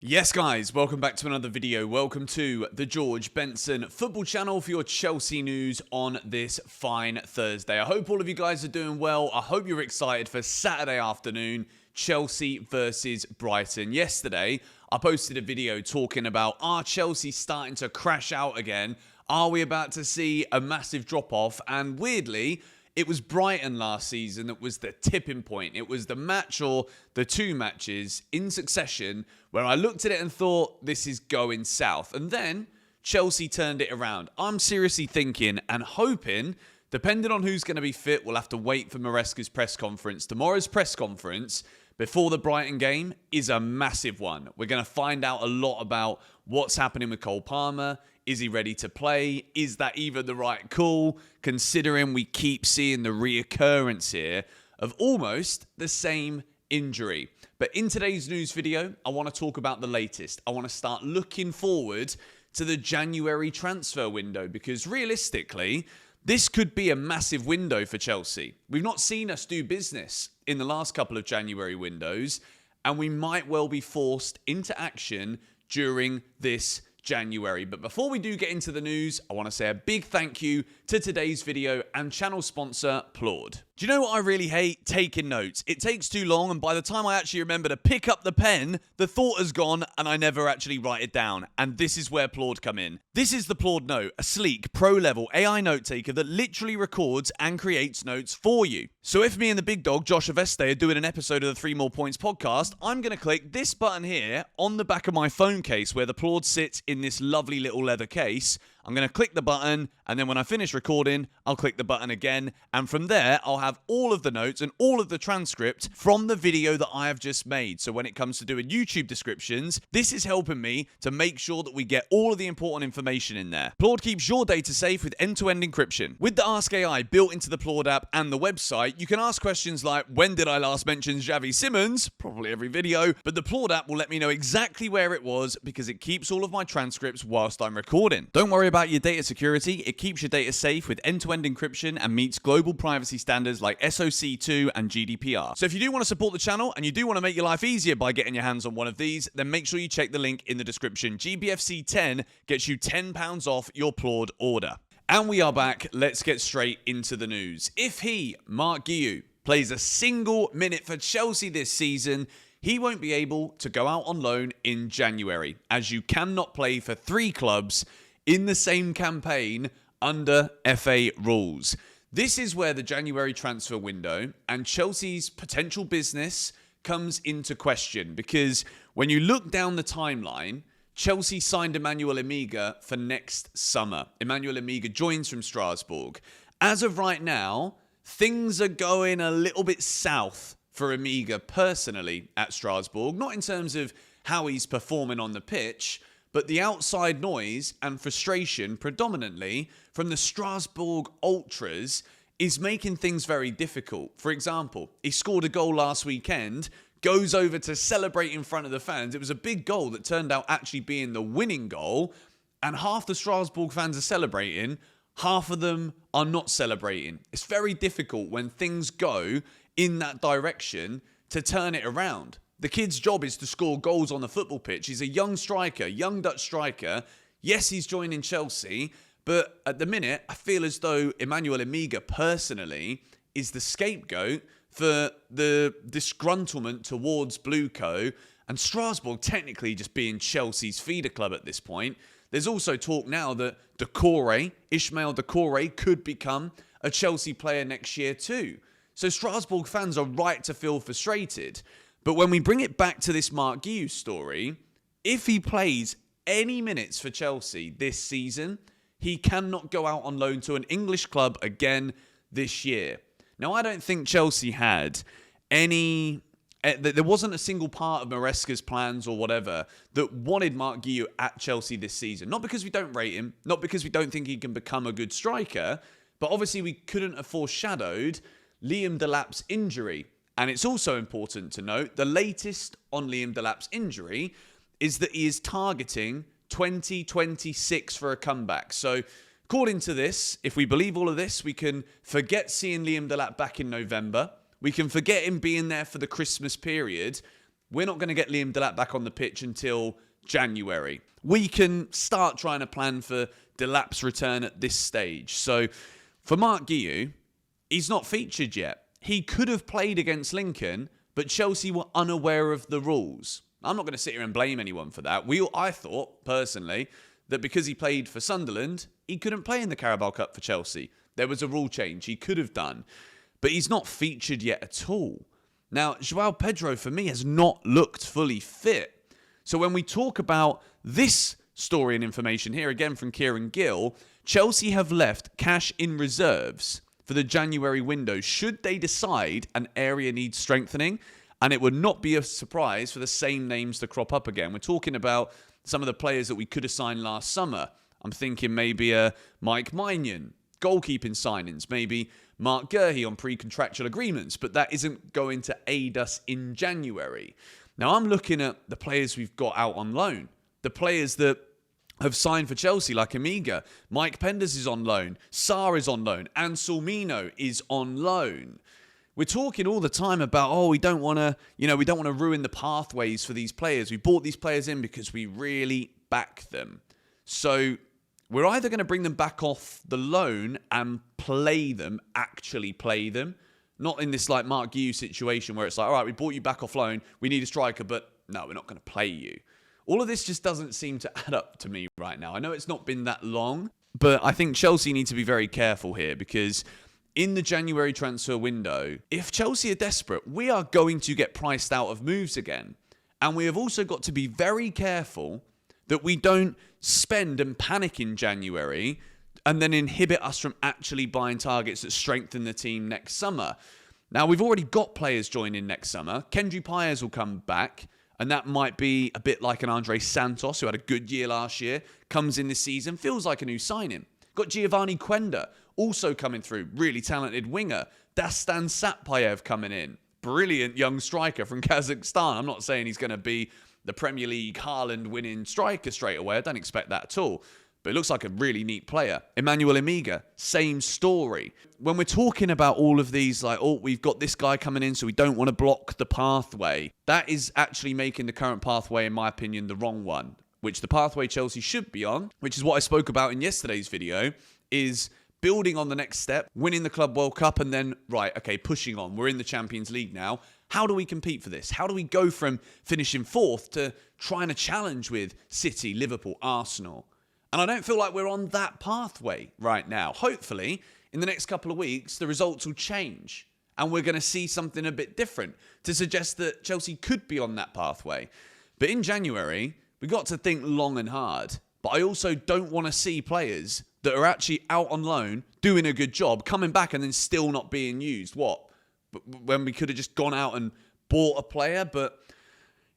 Yes guys, welcome back to another video. Welcome to the George Benson football channel for your Chelsea news on this fine Thursday. I hope all of you guys are doing well. I hope you're excited for Saturday afternoon, Chelsea versus Brighton. Yesterday, I posted a video talking about, are Chelsea starting to crash out again? Are we about to see a massive drop-off? And weirdly, it was Brighton last season that was the tipping point. It was the match or the two matches in succession where I looked at it and thought, this is going south. And then Chelsea turned it around. I'm seriously thinking and hoping, depending on who's going to be fit, we'll have to wait for Maresca's press conference. Tomorrow's press conference before the Brighton game is a massive one. We're going to find out a lot about what's happening with Cole Palmer. Is he ready to play? Is that even the right call? Considering we keep seeing the reoccurrence here of almost the same injury. But in today's news video, I want to talk about the latest. I want to start looking forward to the January transfer window because realistically, this could be a massive window for Chelsea. We've not seen us do business in the last couple of January windows, and we might well be forced into action during this January. But before we do get into the news, I want to say a big thank you to today's video and channel sponsor, Plord. Do you know what I really hate? Taking notes. It takes too long, and by the time I actually remember to pick up the pen, the thought has gone and I never actually write it down. And this is where Plord come in. This is the Plord Note, a sleek, pro-level AI note taker that literally records and creates notes for you. So if me and the big dog, Josh Aveste, are doing an episode of the 3 More Points podcast, I'm going to click this button here on the back of my phone case where the Plord sits in this lovely little leather case. I'm going to click the button, and then when I finish recording, I'll click the button again, and from there, I'll have all of the notes and all of the transcript from the video that I have just made. So when it comes to doing YouTube descriptions, this is helping me to make sure that we get all of the important information in there. Plord keeps your data safe with end-to-end encryption. With the Ask AI built into the Plord app and the website, you can ask questions like, when did I last mention Xavi Simons? Probably every video, but the Plord app will let me know exactly where it was because it keeps all of my transcripts whilst I'm recording. Don't worry about your data security, it keeps your data safe with end-to-end encryption and meets global privacy standards like SOC 2 and GDPR. So if you do want to support the channel and you do want to make your life easier by getting your hands on one of these, then make sure you check the link in the description. GBFC10 gets you £10 off your Plord order. And we are back. Let's get straight into the news. If Mark Guehi, plays a single minute for Chelsea this season, he won't be able to go out on loan in January, as you cannot play for 3 clubs in the same campaign under FA rules. This is where the January transfer window and Chelsea's potential business comes into question, because when you look down the timeline, Chelsea signed Emegha for next summer. Emegha joins from Strasbourg. As of right now, things are going a little bit south for Emegha personally at Strasbourg, not in terms of how he's performing on the pitch, but the outside noise and frustration predominantly from the Strasbourg ultras is making things very difficult. For example, he scored a goal last weekend, goes over to celebrate in front of the fans. It was a big goal that turned out actually being the winning goal, and half the Strasbourg fans are celebrating, half of them are not celebrating. It's very difficult when things go in that direction to turn it around. The kid's job is to score goals on the football pitch. He's a young striker, young Dutch striker. Yes, he's joining Chelsea, but at the minute, I feel as though Emegha personally is the scapegoat for the disgruntlement towards Blueco, and Strasbourg technically just being Chelsea's feeder club at this point. There's also talk now that Ismail Decore could become a Chelsea player next year too. So Strasbourg fans are right to feel frustrated. But when we bring it back to this Mark Guehi story, if he plays any minutes for Chelsea this season, he cannot go out on loan to an English club again this year. Now, I don't think Chelsea had any... There wasn't a single part of Maresca's plans or whatever that wanted Mark Guehi at Chelsea this season. Not because we don't rate him, not because we don't think he can become a good striker, but obviously we couldn't have foreshadowed Liam Delap's injury. And it's also important to note, the latest on Liam Delap's injury is that he is targeting 2026 for a comeback. So according to this, if we believe all of this, we can forget seeing Liam Delap back in November. We can forget him being there for the Christmas period. we're not going to get Liam Delap back on the pitch until January. We can start trying to plan for Delap's return at this stage. So for Mark Guehi, he's not featured yet. He could have played against Lincoln, but Chelsea were unaware of the rules. I'm not going to sit here and blame anyone for that. I thought, personally, that because he played for Sunderland, he couldn't play in the Carabao Cup for Chelsea. There was a rule change he could have done. But he's not featured yet at all. Now, João Pedro, for me, has not looked fully fit. So when we talk about this story and information here, again from Kieran Gill, Chelsea have left cash in reserves for the January window should they decide an area needs strengthening. And it would not be a surprise for the same names to crop up again. We're talking about some of the players that we could have signed last summer. I'm thinking maybe a Maignan, goalkeeping signings, maybe Mark Guehi on pre-contractual agreements, but that isn't going to aid us in January. Now, I'm looking at the players we've got out on loan, the players that have signed for Chelsea, like Emegha. Mike Penders is on loan. Sarr is on loan. And Sulmino is on loan. We're talking all the time about, we don't want to ruin the pathways for these players. We bought these players in because we really back them. So we're either going to bring them back off the loan and actually play them. Not in this like Mark Guehi situation where it's like, all right, we bought you back off loan. We need a striker, but no, we're not going to play you. All of this just doesn't seem to add up to me right now. I know it's not been that long, but I think Chelsea need to be very careful here because in the January transfer window, if Chelsea are desperate, we are going to get priced out of moves again. And we have also got to be very careful that we don't spend and panic in January and then inhibit us from actually buying targets that strengthen the team next summer. Now, we've already got players joining next summer. Kendry Páez will come back, and that might be a bit like an Andre Santos, who had a good year last year, comes in this season, feels like a new signing. Got Giovanni Quenda also coming through, really talented winger. Dastan Satpayev coming in, brilliant young striker from Kazakhstan. I'm not saying he's going to be the Premier League Haaland winning striker straight away. I don't expect that at all. But it looks like a really neat player. Emmanuel Emegha, same story. When we're talking about all of these, like, we've got this guy coming in, so we don't want to block the pathway. That is actually making the current pathway, in my opinion, the wrong one. Which the pathway Chelsea should be on, which is what I spoke about in yesterday's video, is building on the next step, winning the Club World Cup, and then, right, okay, pushing on. We're in the Champions League now. How do we compete for this? How do we go from finishing fourth to trying to challenge with City, Liverpool, Arsenal? And I don't feel like we're on that pathway right now. Hopefully, in the next couple of weeks, the results will change. And we're going to see something a bit different to suggest that Chelsea could be on that pathway. But in January, we've got to think long and hard. But I also don't want to see players that are actually out on loan, doing a good job, coming back and then still not being used. What? When we could have just gone out and bought a player? But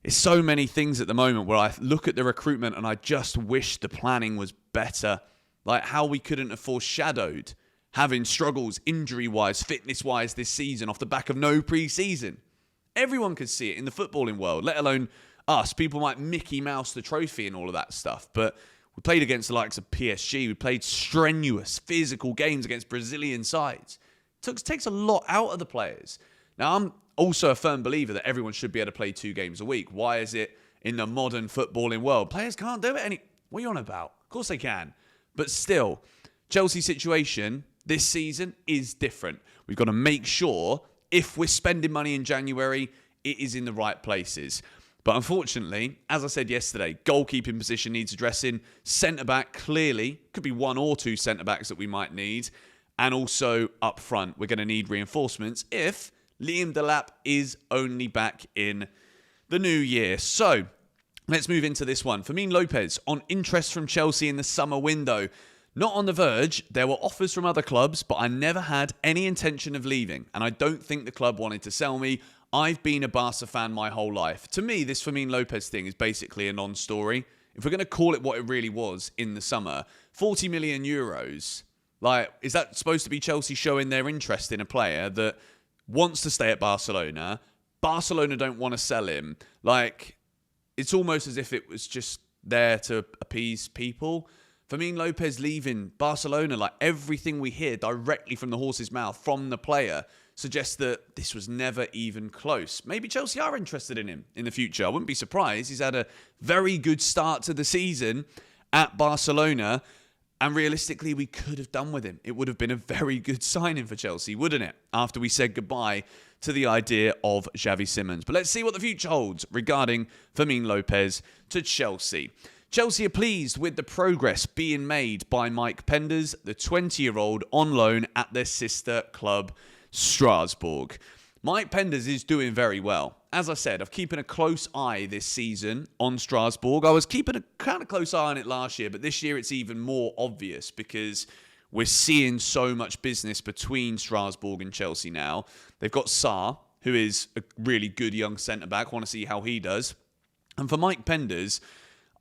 it's so many things at the moment where I look at the recruitment and I just wish the planning was better. Like how we couldn't have foreshadowed having struggles injury-wise, fitness-wise this season off the back of no pre-season. Everyone could see it in the footballing world, let alone us. People might Mickey Mouse the trophy and all of that stuff. But we played against the likes of PSG. We played strenuous, physical games against Brazilian sides. It takes a lot out of the players. Now, I'm also a firm believer that everyone should be able to play 2 games a week. Why is it in the modern footballing world? Players can't do it. What are you on about? Of course they can. But still, Chelsea's situation this season is different. We've got to make sure if we're spending money in January, it is in the right places. But unfortunately, as I said yesterday, goalkeeping position needs addressing. Centre-back, clearly, could be 1 or 2 centre-backs that we might need. And also up front, we're going to need reinforcements if Liam Delap is only back in the new year. So let's move into this one. Fermin Lopez on interest from Chelsea in the summer window. Not on the verge. There were offers from other clubs, but I never had any intention of leaving. And I don't think the club wanted to sell me. I've been a Barca fan my whole life. To me, this Fermin Lopez thing is basically a non-story. If we're going to call it what it really was in the summer, 40 million euros. Like, is that supposed to be Chelsea showing their interest in a player that wants to stay at Barcelona? Barcelona don't want to sell him. Like, it's almost as if it was just there to appease people. Fermin Lopez leaving Barcelona, like everything we hear directly from the horse's mouth, from the player, suggests that this was never even close. Maybe Chelsea are interested in him in the future. I wouldn't be surprised. He's had a very good start to the season at Barcelona, and realistically, we could have done with him. It would have been a very good signing for Chelsea, wouldn't it? After we said goodbye to the idea of Xavi Simons. But let's see what the future holds regarding Fermin Lopez to Chelsea. Chelsea are pleased with the progress being made by Mike Penders, the 20-year-old on loan at their sister club, Strasbourg. Mike Penders is doing very well. As I said, I'm keeping a close eye this season on Strasbourg. I was keeping a kind of close eye on it last year, but this year it's even more obvious because we're seeing so much business between Strasbourg and Chelsea now. They've got Sarr, who is a really good young centre-back. I want to see how he does. And for Mike Penders,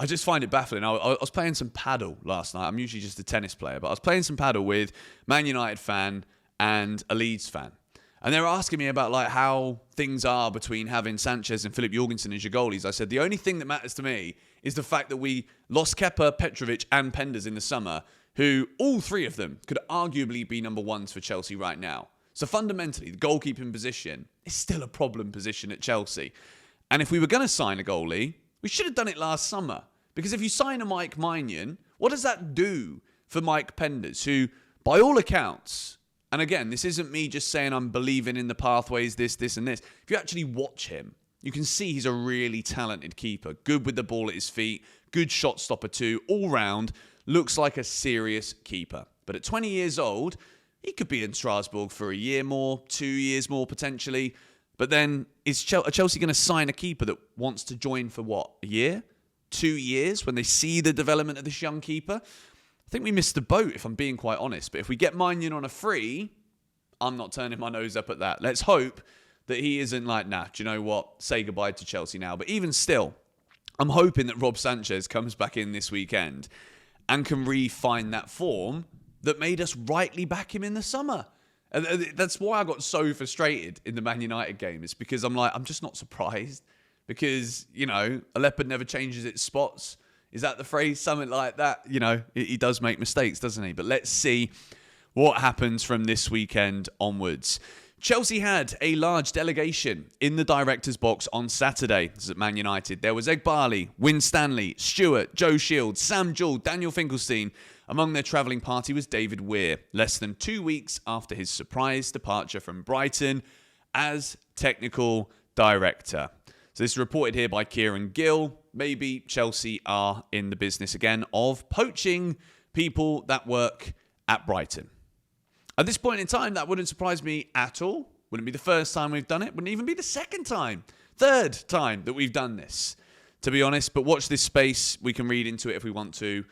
I just find it baffling. I was playing some paddle last night. I'm usually just a tennis player, but I was playing some paddle with Man United fan and a Leeds fan. And they were asking me about like how things are between having Sanchez and Philip Jorgensen as your goalies. I said, the only thing that matters to me is the fact that we lost Kepa, Petrovic and Penders in the summer, who all three of them could arguably be number ones for Chelsea right now. So fundamentally, the goalkeeping position is still a problem position at Chelsea. And if we were going to sign a goalie, we should have done it last summer. Because if you sign a Mike Maignan, what does that do for Mike Penders, who, by all accounts, and again, this isn't me just saying I'm believing in the pathways, this, and this. If you actually watch him, you can see he's a really talented keeper. Good with the ball at his feet, good shot stopper too, all round, looks like a serious keeper. But at 20 years old, he could be in Strasbourg for a year more, 2 years more potentially. But then, are Chelsea going to sign a keeper that wants to join for what, a year? 2 years when they see the development of this young keeper? I think we missed the boat, if I'm being quite honest. But if we get Maignan on a free, I'm not turning my nose up at that. Let's hope that he isn't like, nah, do you know what? Say goodbye to Chelsea now. But even still, I'm hoping that Rob Sanchez comes back in this weekend and can re-find that form that made us rightly back him in the summer. And that's why I got so frustrated in the Man United game. It's because I'm just not surprised. Because, a leopard never changes its spots. Is that the phrase? Something like that. He does make mistakes, doesn't he? But let's see what happens from this weekend onwards. Chelsea had a large delegation in the director's box on Saturday. This is at Man United. There was Eghbali, Wyn Stanley, Stewart, Joe Shields, Sam Jewell, Daniel Finkelstein. Among their travelling party was David Weir, less than 2 weeks after his surprise departure from Brighton as technical director. So this is reported here by Kieran Gill. Maybe Chelsea are in the business again of poaching people that work at Brighton. At this point in time, that wouldn't surprise me at all. Wouldn't be the first time we've done it. Wouldn't even be the second time. Third time that we've done this, to be honest. But watch this space. We can read into it if we want to.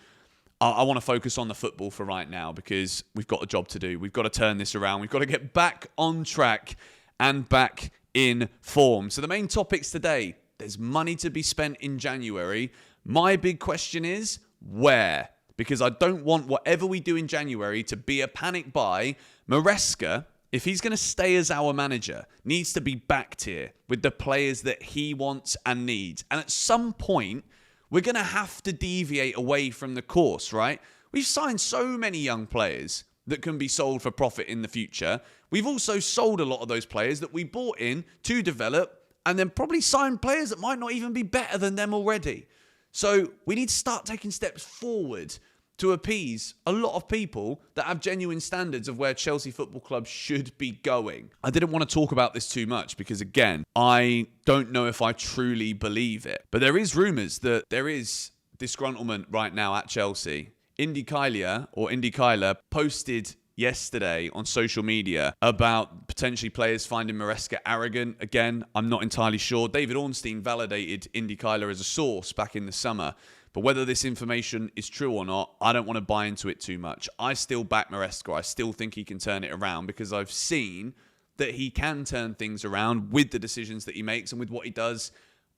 I want to focus on the football for right now because we've got a job to do. We've got to turn this around. We've got to get back on track and back in form. So the main topics today, there's money to be spent in January. My big question is, where? Because I don't want whatever we do in January to be a panic buy. Maresca, if he's going to stay as our manager, needs to be backed here with the players that he wants and needs. And at some point, we're going to have to deviate away from the course, right? We've signed so many young players that can be sold for profit in the future. We've also sold a lot of those players that we bought in to develop and then probably signed players that might not even be better than them already. So we need to start taking steps forward to appease a lot of people that have genuine standards of where Chelsea Football Club should be going. I didn't want to talk about this too much because, again, I don't know if I truly believe it. But there is rumours that there is disgruntlement right now at Chelsea. Indy Kyler posted yesterday on social media about potentially players finding Maresca arrogant. Again, I'm not entirely sure. David Ornstein validated Indy Kyler as a source back in the summer. But whether this information is true or not, I don't want to buy into it too much. I still back Maresca. I still think he can turn it around because I've seen that he can turn things around with the decisions that he makes and with what he does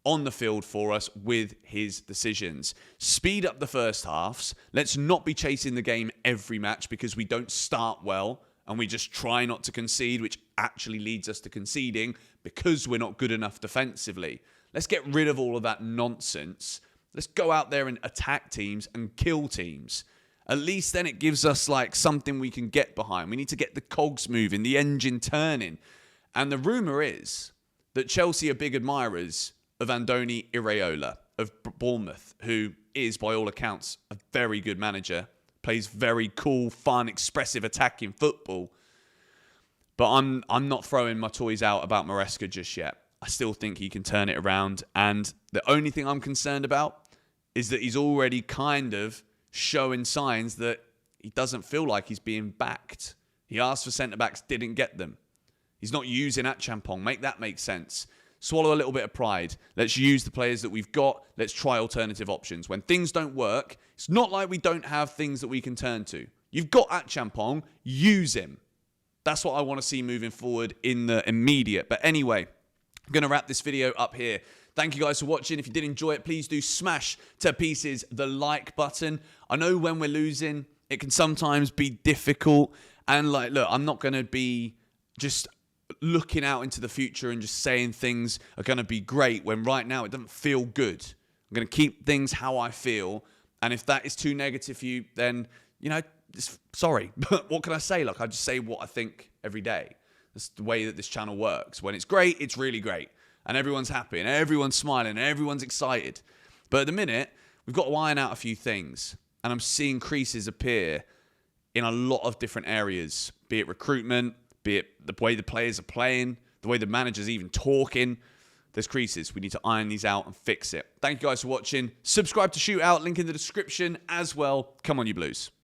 on the field for us with his decisions. Speed up the first halves. Let's not be chasing the game every match because we don't start well and we just try not to concede, which actually leads us to conceding because we're not good enough defensively. Let's get rid of all of that nonsense. Let's go out there and attack teams and kill teams. At least then it gives us like something we can get behind. We need to get the cogs moving, the engine turning. And the rumour is that Chelsea are big admirers of Andoni Iraola of Bournemouth, who is, by all accounts, a very good manager, plays very cool, fun, expressive attacking football. But I'm not throwing my toys out about Maresca just yet. I still think he can turn it around. And the only thing I'm concerned about is that he's already kind of showing signs that he doesn't feel like he's being backed. He asked for centre-backs, didn't get them. He's not using Achampong. Make that make sense. Swallow a little bit of pride. Let's use the players that we've got. Let's try alternative options. When things don't work, it's not like we don't have things that we can turn to. You've got Achampong. Use him. That's what I want to see moving forward in the immediate. But anyway, I'm going to wrap this video up here. Thank you guys for watching. If you did enjoy it, please do smash to pieces the like button. I know when we're losing, it can sometimes be difficult. And like, look, I'm not going to be just looking out into the future and just saying things are going to be great when right now it doesn't feel good. I'm going to keep things how I feel. And if that is too negative for you, then, you know, sorry. But what can I say? Like, I just say what I think every day. That's the way that this channel works. When it's great, it's really great. And everyone's happy and everyone's smiling and everyone's excited. But at the minute, we've got to iron out a few things. And I'm seeing creases appear in a lot of different areas, be it recruitment, be it the way the players are playing, the way the manager's even talking. There's creases. We need to iron these out and fix it. Thank you guys for watching. Subscribe to Shootout, link in the description as well. Come on, you Blues.